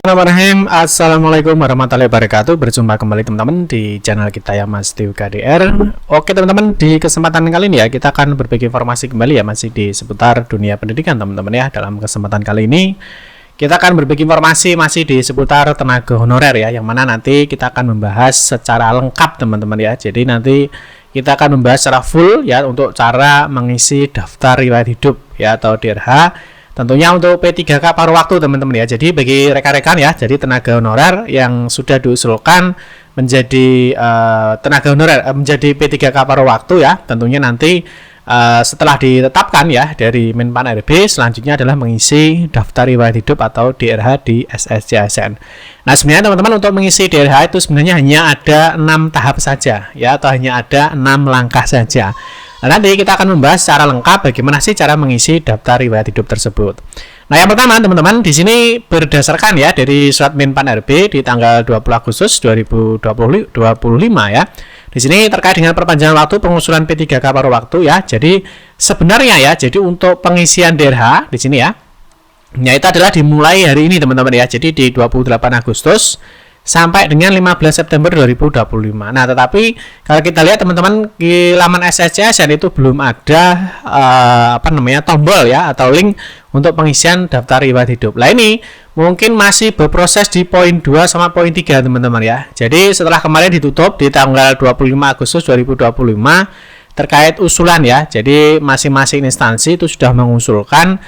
Bismillahirrahmanirrahim. Assalamualaikum warahmatullahi wabarakatuh. Berjumpa kembali teman-teman di channel kita ya, Mas Dew KDR. Oke teman-teman, di kesempatan kali ini ya kita akan berbagi informasi kembali ya, masih di seputar dunia pendidikan teman-teman ya. Dalam kesempatan kali ini kita akan berbagi informasi masih di seputar tenaga honorer ya, yang mana nanti kita akan membahas secara lengkap teman-teman ya. Jadi nanti kita akan membahas secara full ya untuk cara mengisi daftar riwayat hidup ya atau DRH. Tentunya untuk P3K paruh waktu teman-teman ya. Jadi bagi rekan-rekan ya, jadi tenaga honorer yang sudah diusulkan menjadi tenaga honorer menjadi P3K paruh waktu ya, tentunya nanti setelah ditetapkan ya dari Menpan RB, selanjutnya adalah mengisi daftar riwayat hidup atau DRH di SSC-ASN. Nah sebenarnya teman-teman untuk mengisi DRH itu sebenarnya hanya ada 6 tahap saja ya, atau hanya ada 6 langkah saja. Nah, nanti kita akan membahas secara lengkap bagaimana sih cara mengisi daftar riwayat hidup tersebut. Nah, yang pertama teman-teman di sini berdasarkan ya dari surat Menpan RB di tanggal 20 Agustus 2025 ya. Di sini terkait dengan perpanjangan waktu pengusulan P3K paruh waktu ya. Jadi sebenarnya ya, jadi untuk pengisian DRH di sini ya, itu adalah dimulai hari ini teman-teman ya. Jadi di 28 Agustus sampai dengan 15 September 2025. Nah, tetapi kalau kita lihat teman-teman di laman SSC-ASN itu belum ada tombol ya atau link untuk pengisian daftar riwayat hidup. Nah, ini mungkin masih berproses di poin 2 sama poin 3 teman-teman ya. Jadi setelah kemarin ditutup di tanggal 25 Agustus 2025 terkait usulan ya. Jadi masing-masing instansi itu sudah mengusulkan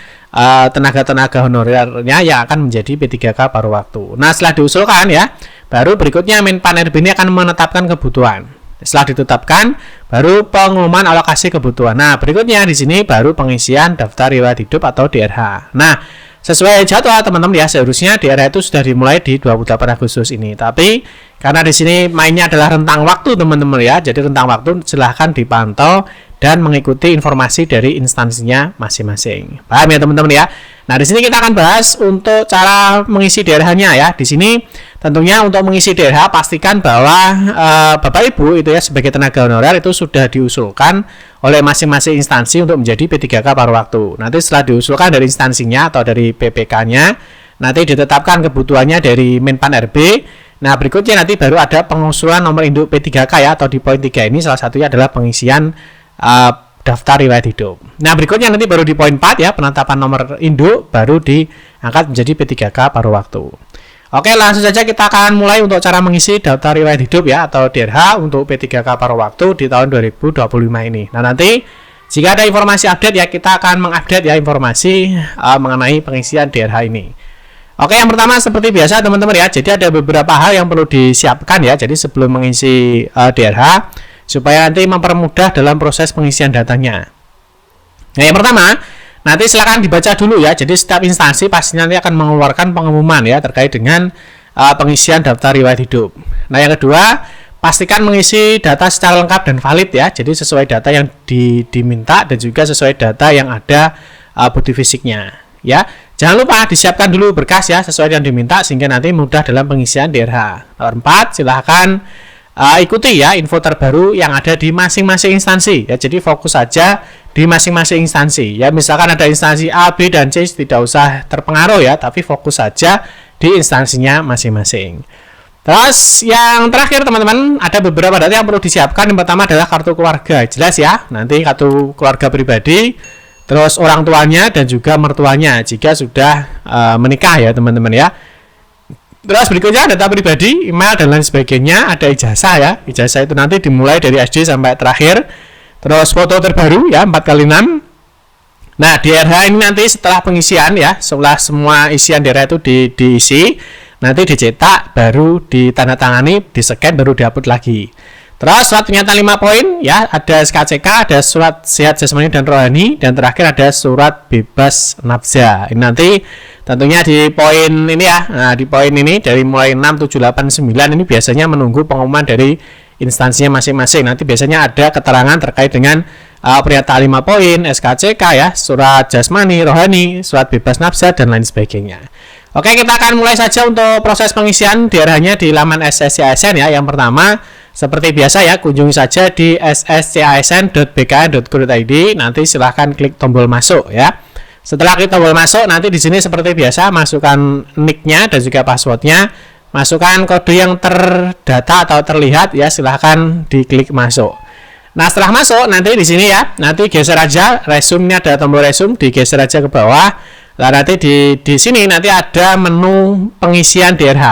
tenaga-tenaga honorernya yang akan menjadi P3K paruh waktu. Nah, setelah diusulkan ya, baru berikutnya Menpan RB ini akan menetapkan kebutuhan. Setelah ditetapkan, baru pengumuman alokasi kebutuhan. Nah, berikutnya di sini baru pengisian daftar riwayat hidup atau DRH. Nah, sesuai jadwal teman-teman ya, seharusnya DRH itu sudah dimulai di 28 Agustus ini. Tapi karena di sini mainnya adalah rentang waktu teman-teman ya, jadi rentang waktu silahkan dipantau dan mengikuti informasi dari instansinya masing-masing. Paham ya teman-teman ya? Nah, di sini kita akan bahas untuk cara mengisi DRH-nya ya. Di sini tentunya untuk mengisi DRH pastikan bahwa Bapak Ibu itu ya sebagai tenaga honorer itu sudah diusulkan oleh masing-masing instansi untuk menjadi P3K paruh waktu. Nanti setelah diusulkan dari instansinya atau dari PPK-nya, nanti ditetapkan kebutuhannya dari Menpan RB. Nah, berikutnya nanti baru ada pengusulan nomor induk P3K ya, atau di poin 3 ini salah satunya adalah pengisian daftar riwayat hidup. Nah, berikutnya nanti baru di poin 4 ya, penetapan nomor induk baru diangkat menjadi P3K paruh waktu. Oke, langsung saja kita akan mulai untuk cara mengisi daftar riwayat hidup ya atau DRH untuk P3K paruh waktu di tahun 2025 ini. Nah, nanti jika ada informasi update ya, kita akan mengupdate ya informasi mengenai pengisian DRH ini. Oke, yang pertama seperti biasa teman-teman ya, jadi ada beberapa hal yang perlu disiapkan ya, jadi sebelum mengisi DRH supaya nanti mempermudah dalam proses pengisian datanya. Nah, yang pertama, nanti silakan dibaca dulu ya. Jadi setiap instansi pasti nanti akan mengeluarkan pengumuman ya terkait dengan pengisian daftar riwayat hidup. Nah, yang kedua, pastikan mengisi data secara lengkap dan valid ya. Jadi sesuai data yang diminta dan juga sesuai data yang ada bukti fisiknya ya. Jangan lupa disiapkan dulu berkas ya sesuai yang diminta sehingga nanti mudah dalam pengisian DRH. Nomor 4, silahkan ikuti ya info terbaru yang ada di masing-masing instansi ya. Jadi fokus saja di masing-masing instansi ya. Misalkan ada instansi A, B, dan C tidak usah terpengaruh ya, tapi fokus saja di instansinya masing-masing. Terus yang terakhir teman-teman, ada beberapa data yang perlu disiapkan. Yang pertama adalah kartu keluarga, jelas ya, nanti kartu keluarga pribadi, terus orang tuanya dan juga mertuanya jika sudah menikah ya teman-teman ya. Terus berikutnya data pribadi, email dan lain sebagainya, ada ijazah ya. Ijazah itu nanti dimulai dari SD sampai terakhir. Terus foto terbaru ya 4x6. Nah, DRH ini nanti setelah pengisian ya, setelah semua isian DRH itu diisi, nanti dicetak, baru ditandatangani, di-scan, baru di-upload lagi. Terus surat pernyataan 5 poin ya, ada SKCK, ada surat sehat jasmani dan rohani, dan terakhir ada surat bebas nafsa. Ini nanti tentunya di poin ini ya. Nah, di poin ini dari mulai 6, 7, 8, 9 ini biasanya menunggu pengumuman dari instansinya masing-masing. Nanti biasanya ada keterangan terkait dengan pernyataan 5 poin, SKCK ya, surat jasmani, rohani, surat bebas nafsa dan lain sebagainya. Oke, kita akan mulai saja untuk proses pengisian DRH-nya di laman SSC-ASN ya. Yang pertama, seperti biasa ya, kunjungi saja di sscasn.bkn.go.id. Nanti silahkan klik tombol masuk ya. Setelah klik tombol masuk, nanti di sini seperti biasa masukkan nick-nya dan juga passwordnya, masukkan kode yang terdata atau terlihat ya, silahkan diklik masuk. Nah setelah masuk nanti di sini ya, nanti geser aja resume, ini ada tombol resume, digeser aja ke bawah. Nah nanti di sini nanti ada menu pengisian DRH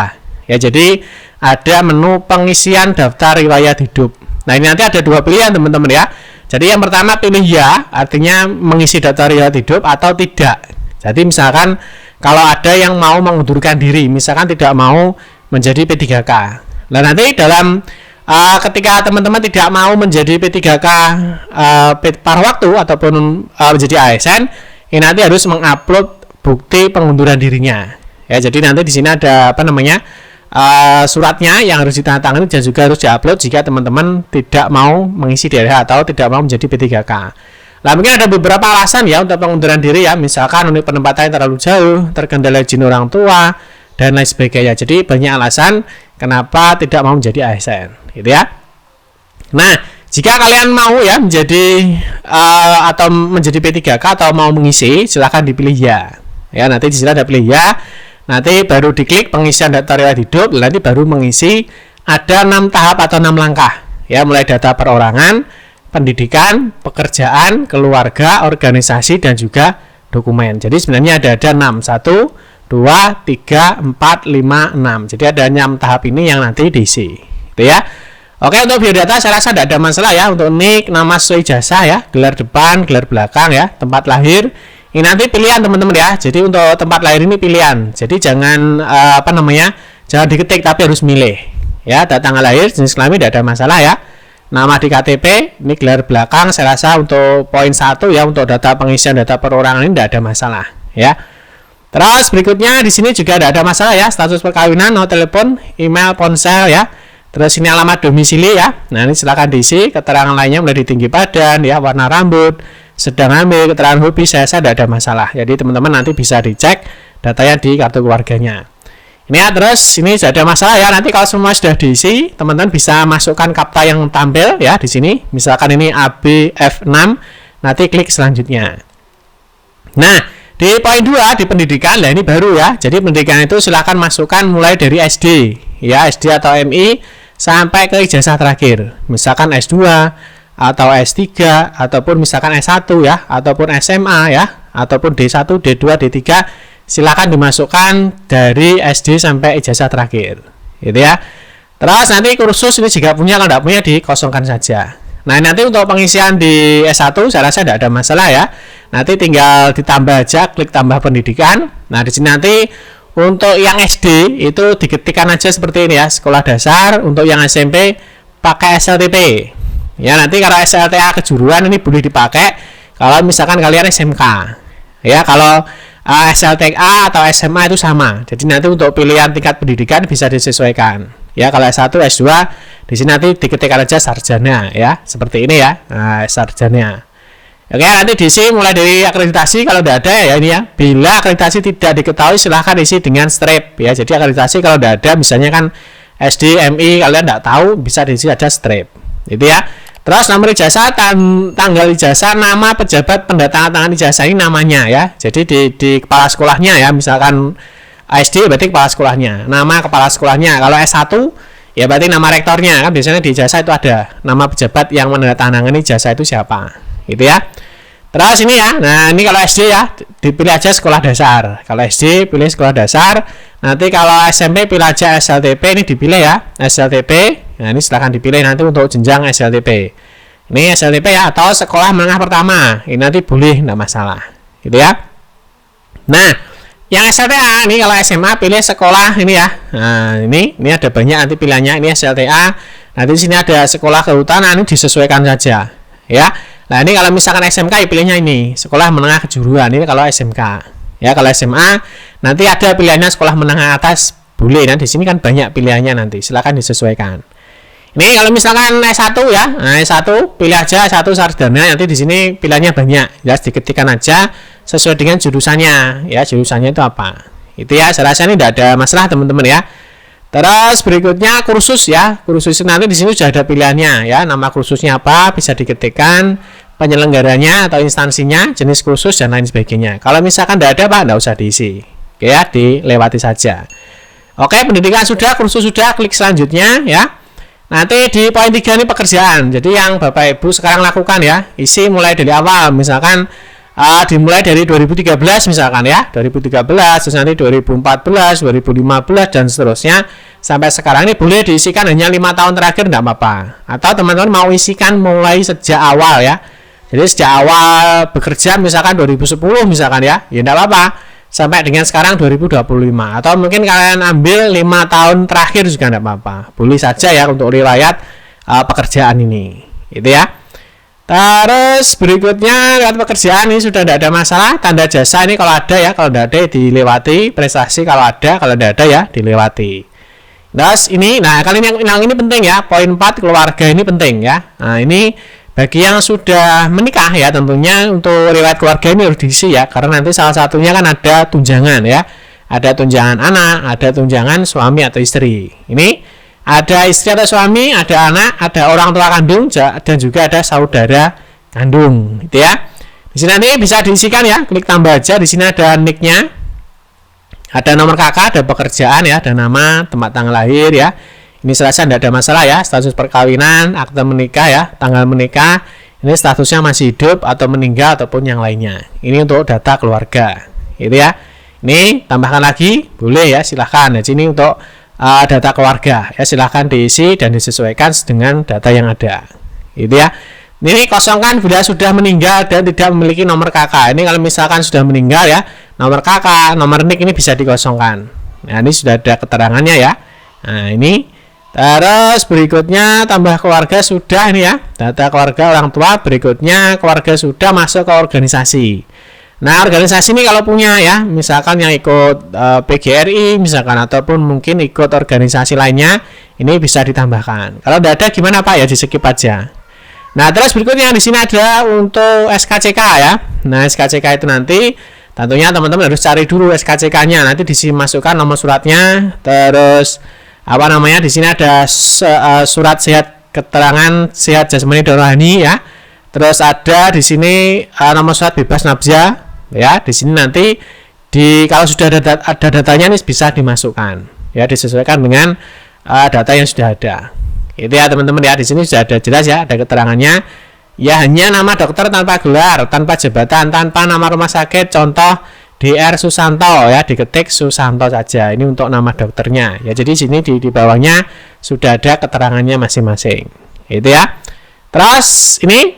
ya, jadi ada menu pengisian daftar riwayat hidup. Nah ini nanti ada dua pilihan teman-teman ya. Jadi yang pertama pilih ya, artinya mengisi daftar riwayat hidup atau tidak. Jadi misalkan kalau ada yang mau mengundurkan diri, misalkan tidak mau menjadi P3K. Nah nanti dalam ketika teman-teman tidak mau menjadi P3K paruh waktu ataupun menjadi ASN, ini nanti harus mengupload bukti pengunduran dirinya. Ya jadi nanti di sini ada suratnya yang harus ditandatangani dan juga harus diupload jika teman-teman tidak mau mengisi DRH atau tidak mau menjadi P3K. Nah mungkin ada beberapa alasan ya untuk pengunduran diri ya, misalkan unit penempatannya terlalu jauh, terkendala izin orang tua, dan lain sebagainya. Jadi banyak alasan kenapa tidak mau menjadi ASN, gitu ya. Nah jika kalian mau ya menjadi atau menjadi P3K atau mau mengisi, silahkan dipilih ya. Ya nanti di sini ada pilih ya. Nanti baru diklik pengisian data riwayat hidup, nanti baru mengisi. Ada 6 tahap atau 6 langkah ya, mulai data perorangan, pendidikan, pekerjaan, keluarga, organisasi, dan juga dokumen. Jadi sebenarnya ada 6, 1, 2, 3, 4, 5, 6. Jadi ada 6 tahap ini yang nanti diisi, gitu ya. Oke, untuk biodata saya rasa tidak ada masalah ya. Untuk nick, nama sesuai ijazah ya, gelar depan, gelar belakang ya, tempat lahir. Ini nanti pilihan teman-teman ya. Jadi untuk tempat lahir ini pilihan. Jadi jangan jangan diketik tapi harus milih. Ya, tanggal lahir, jenis kelamin tidak ada masalah ya. Nama di KTP, ini gelar belakang saya rasa untuk poin 1 ya, untuk data pengisian data perorangan ini tidak ada masalah ya. Terus berikutnya di sini juga tidak ada masalah ya, status perkawinan, nomor telepon, email, ponsel ya. Terus ini alamat domisili ya. Nah, ini silakan diisi. Keterangan lainnya mulai di tinggi badan ya, warna rambut, sedang hamil, keterangan hobi, saya rasa tidak ada masalah. Jadi teman-teman nanti bisa dicek datanya di kartu keluarganya. Ini ya, terus ini tidak ada masalah ya. Nanti kalau semua sudah diisi, teman-teman bisa masukkan kapta yang tampil ya di sini. Misalkan ini ABF6, nanti klik selanjutnya. Nah, di poin 2 di pendidikan, nah ini baru ya. Jadi pendidikan itu silakan masukkan mulai dari SD ya, SD atau MI sampai ke ijazah terakhir. Misalkan S2 atau S3 ataupun misalkan S1 ya, ataupun SMA ya, ataupun D1, D2, D3, silakan dimasukkan dari SD sampai ijazah terakhir. Gitu ya. Terus nanti kursus ini jika punya, kalau tidak punya dikosongkan saja. Nah, nanti untuk pengisian di S1 saya rasa tidak ada masalah ya. Nanti tinggal ditambah aja, klik tambah pendidikan. Nah, di sini nanti untuk yang SD itu diketikkan aja seperti ini ya, sekolah dasar. Untuk yang SMP pakai SLTP. Ya, nanti kalau SLTA kejuruan ini boleh dipakai kalau misalkan kalian SMK. Ya, kalau SLTA atau SMA itu sama. Jadi nanti untuk pilihan tingkat pendidikan bisa disesuaikan. Ya, kalau S1, S2 di sini nanti diketikkan aja sarjana ya, seperti ini ya. Nah, sarjana. Oke, nanti diisi mulai dari akreditasi kalau tidak ada ya ini ya. Bila akreditasi tidak diketahui silahkan isi dengan strip ya. Jadi akreditasi kalau tidak ada, misalnya kan SD, MI kalian tidak tahu, bisa diisi aja strip. Gitu ya. Terus nomor ijazah, tanggal ijazah, nama pejabat pendatangan ijazah ini namanya ya. Jadi di kepala sekolahnya ya, misalkan SD berarti kepala sekolahnya, nama kepala sekolahnya. Kalau S1 ya berarti nama rektornya kan, biasanya di ijazah itu ada nama pejabat yang menandatangani ijazah itu siapa. Gitu ya. Terus ini ya, nah ini kalau SD ya dipilih aja sekolah dasar. Kalau SD pilih sekolah dasar. Nanti kalau SMP pilih aja SLTP, ini dipilih ya SLTP. Nah ini silahkan dipilih nanti untuk jenjang SLTP. Ini SLTP ya, atau sekolah menengah pertama. Ini nanti boleh, tidak masalah. Gitu ya. Nah yang SLTA ini kalau SMA pilih sekolah ini ya. Nah ini ada banyak nanti pilihannya. Ini SLTA. Nanti di sini ada sekolah kehutanan, ini disesuaikan saja ya. Nah ini kalau misalkan SMK ya pilihnya ini sekolah menengah kejuruan, ini kalau SMK ya. Kalau SMA nanti ada pilihannya sekolah menengah atas, boleh. Nah di sini kan banyak pilihannya, nanti silakan disesuaikan. Ini kalau misalkan S1 ya, nah S1 pilih aja S1 sarjana, nanti di sini pilihannya banyak ya, diketikkan aja sesuai dengan jurusannya ya, jurusannya itu apa. Itu ya, saya rasa ini tidak ada masalah teman-teman ya. Terus berikutnya kursus ya. Kursus nanti di sini sudah ada pilihannya ya. Nama kursusnya apa bisa diketikkan. penyelenggaranya atau instansinya, jenis kursus dan lain sebagainya. Kalau misalkan tidak ada Pak, tidak usah diisi. Oke ya, dilewati saja. Oke, pendidikan sudah, kursus sudah, klik selanjutnya ya. Nanti di poin 3 ini pekerjaan. Jadi yang Bapak Ibu sekarang lakukan ya, isi mulai dari awal. Misalkan dimulai dari 2013 misalkan ya, 2013, terus nanti 2014, 2015 dan seterusnya sampai sekarang. Ini boleh diisikan hanya 5 tahun terakhir, tidak apa-apa. Atau teman-teman mau isikan mulai sejak awal ya. Jadi sejak awal bekerja misalkan 2010 misalkan ya tidak apa-apa. Sampai dengan sekarang 2025. Atau mungkin kalian ambil 5 tahun terakhir juga tidak apa-apa. Boleh saja ya untuk riwayat pekerjaan ini. Gitu ya. Terus berikutnya lihat pekerjaan ini sudah tidak ada masalah. Tanda jasa ini kalau ada ya, kalau tidak ada ya dilewati. Prestasi kalau ada, kalau tidak ada ya dilewati. Terus ini, nah kali ini yang ini penting ya. Poin 4 keluarga ini penting ya. Nah ini bagi yang sudah menikah ya, tentunya untuk riwayat keluarga ini harus diisi ya. Karena nanti salah satunya kan ada tunjangan ya. Ada tunjangan anak, ada tunjangan suami atau istri. Ini ada istri atau suami, ada anak, ada orang tua kandung, dan juga ada saudara kandung, gitu ya. Di sini nanti bisa diisikan ya, klik tambah aja. Di sini ada nicknya, ada nomor kakak, ada pekerjaan ya, ada nama, tempat tanggal lahir ya. Ini selesai, tidak ada masalah ya. Status perkawinan, akte menikah ya, tanggal menikah. Ini statusnya masih hidup atau meninggal ataupun yang lainnya. Ini untuk data keluarga, gitu ya. Ini tambahkan lagi, boleh ya, silahkan. Nah, sini untuk data keluarga ya, silahkan diisi dan disesuaikan dengan data yang ada, gitu ya. Ini kosongkan bila sudah meninggal dan tidak memiliki nomor kakak. Ini kalau misalkan sudah meninggal ya, nomor kakak, nomor NIK ini bisa dikosongkan. Nah ini sudah ada keterangannya ya. Nah ini terus berikutnya tambah keluarga sudah ini ya, data keluarga orang tua. Berikutnya keluarga sudah masuk ke organisasi. Nah, organisasi ini kalau punya ya, misalkan yang ikut PGRI misalkan ataupun mungkin ikut organisasi lainnya, ini bisa ditambahkan. Kalau tidak ada gimana Pak ya, di skip aja. Nah, terus berikutnya di sini ada untuk SKCK ya. Nah, SKCK itu nanti tentunya teman-teman harus cari dulu SKCK-nya. Nanti dimasukkan nomor suratnya, terus apa namanya? Di sini ada surat sehat, keterangan sehat jasmani dan rohani ya. Terus ada di sini nomor surat bebas nafsa. Ya, di sini nanti kalau sudah ada datanya ini bisa dimasukkan ya, disesuaikan dengan data yang sudah ada. Itu ya teman-teman ya, di sini sudah ada jelas ya, ada keterangannya. Ya hanya nama dokter tanpa gelar, tanpa jabatan, tanpa nama rumah sakit. Contoh DR Susanto ya, diketik Susanto saja. Ini untuk nama dokternya. Ya jadi sini di bawahnya sudah ada keterangannya masing-masing. Itu ya. Terus ini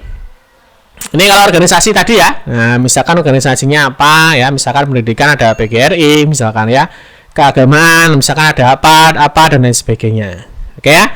kalau organisasi tadi ya, nah, misalkan organisasinya apa ya, misalkan pendidikan ada PGRI, misalkan ya, keagamaan, misalkan ada apa dan lain sebagainya. Oke ya.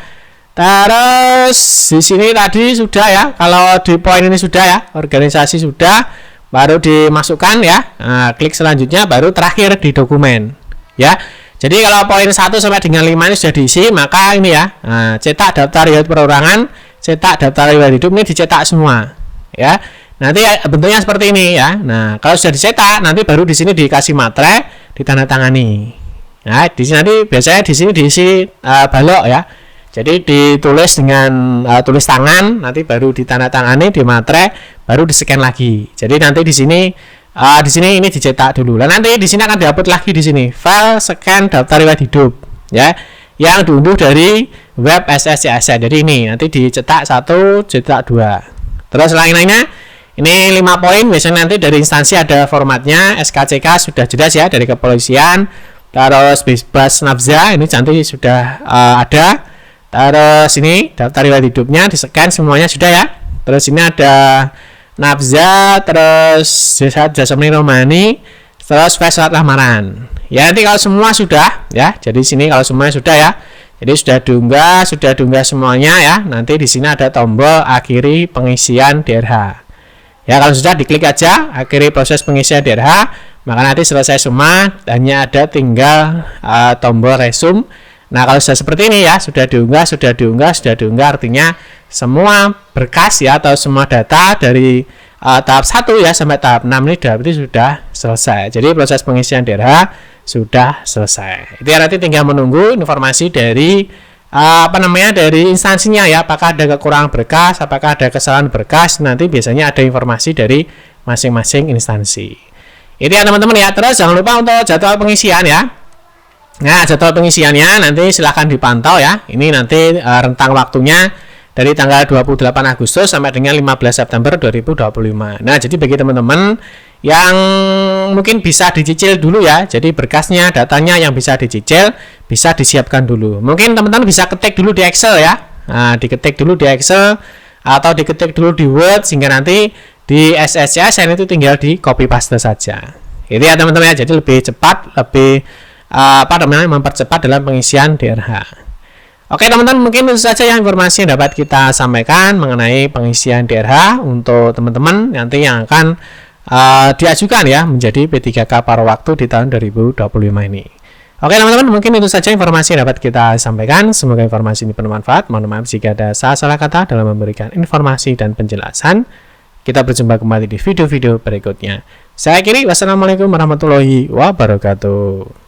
Terus di sini tadi sudah ya, kalau di poin ini sudah ya, organisasi sudah, baru dimasukkan ya. Nah, klik selanjutnya baru terakhir di dokumen ya. Jadi kalau poin 1 sampai dengan 5 ini sudah diisi, maka ini ya, nah, cetak daftar riwayat perorangan, cetak daftar riwayat hidup ini dicetak semua. Ya, nanti bentuknya seperti ini ya. Nah, kalau sudah dicetak, nanti baru di sini dikasih materai, ditandatangani. Nah, di sini nanti biasanya di sini diisi balok ya. Jadi ditulis dengan tulis tangan, nanti baru ditandatangani, di materai, baru di-scan lagi. Jadi nanti di sini ini dicetak dulu. Dan nanti di sini akan diupload lagi di sini file scan daftar riwayat hidup ya, yang diunduh dari web SSCSN. Jadi ini nanti dicetak 1, cetak 2. Terus lain-lainnya, ini 5 poin, biasanya nanti dari instansi ada formatnya, SKCK sudah jelas ya, dari kepolisian, terus bebas nafza, ini nanti sudah ada, terus ini daftar riwayat hidupnya, di-scan semuanya sudah ya, terus ini ada nafza, terus jasmani rohani, terus file surat lamaran. Ya nanti kalau semua sudah ya, jadi sini kalau semuanya sudah ya, jadi sudah diunggah semuanya ya. Nanti di sini ada tombol akhiri pengisian DRH. Ya kalau sudah diklik aja akhiri proses pengisian DRH, maka nanti selesai semua, hanya ada tinggal tombol resume. Nah kalau sudah seperti ini ya, sudah diunggah artinya semua berkas ya atau semua data dari tahap 1 ya sampai tahap 6 ini berarti sudah selesai. Jadi proses pengisian DRH sudah selesai. Itu ya, nanti tinggal menunggu informasi dari dari instansinya ya, apakah ada kekurangan berkas, apakah ada kesalahan berkas, nanti biasanya ada informasi dari masing-masing instansi. Itu ya teman-teman ya. Terus jangan lupa untuk jadwal pengisian ya. Nah, jadwal pengisiannya nanti silahkan dipantau ya. Ini nanti rentang waktunya dari tanggal 28 Agustus sampai dengan 15 September 2025. Nah, jadi bagi teman-teman yang mungkin bisa dicicil dulu ya, jadi berkasnya, datanya yang bisa dicicil, bisa disiapkan dulu. Mungkin teman-teman bisa ketik dulu di Excel ya. Nah, diketik dulu di Excel atau diketik dulu di Word, sehingga nanti di SSCSN itu tinggal di copy paste saja. Itu ya teman-teman ya, jadi lebih cepat, lebih mempercepat dalam pengisian DRH. Oke teman-teman, mungkin itu saja yang informasi yang dapat kita sampaikan mengenai pengisian DRH untuk teman-teman nanti yang akan diajukan ya menjadi P3K paruh waktu di tahun 2025 ini. Oke teman-teman, mungkin itu saja informasi yang dapat kita sampaikan. Semoga informasi ini bermanfaat. Mohon maaf jika ada salah kata dalam memberikan informasi dan penjelasan. Kita berjumpa kembali di video-video berikutnya. Saya akhiri, wassalamualaikum warahmatullahi wabarakatuh.